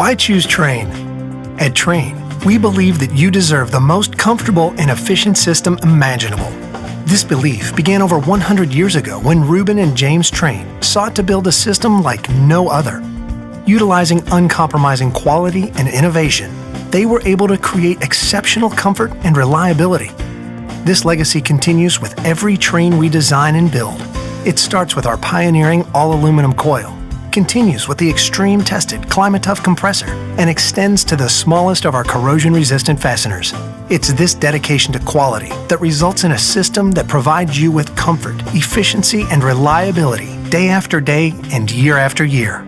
Why choose Trane? At Trane, we believe that you deserve the most comfortable and efficient system imaginable. This belief began over 100 years ago when Reuben and James Trane sought to build a system like no other. Utilizing uncompromising quality and innovation, they were able to create exceptional comfort and reliability. This legacy continues with every Trane we design and build. It starts with our pioneering all-aluminum coil, continues with the extreme-tested Climate-Tough compressor, and extends to the smallest of our corrosion-resistant fasteners. It's this dedication to quality that results in a system that provides you with comfort, efficiency, and reliability day after day and year after year.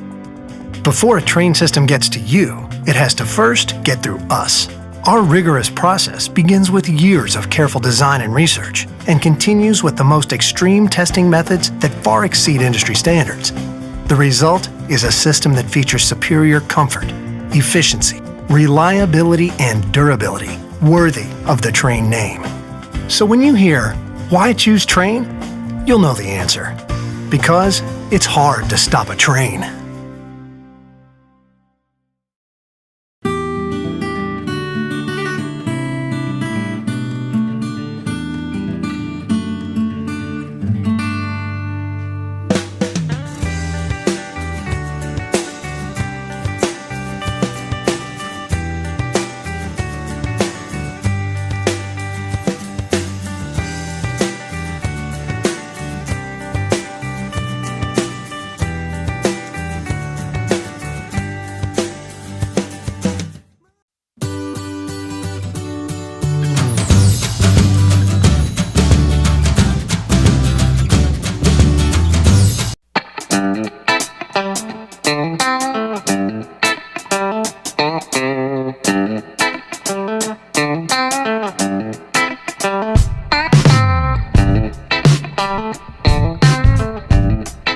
Before a Trane system gets to you, it has to first get through us. Our rigorous process begins with years of careful design and research and continues with the most extreme testing methods that far exceed industry standards. The result is a system that features superior comfort, efficiency, reliability, and durability, worthy of the Trane name. So when you hear, "Why choose Trane?" you'll know the answer. Because it's hard to stop a train.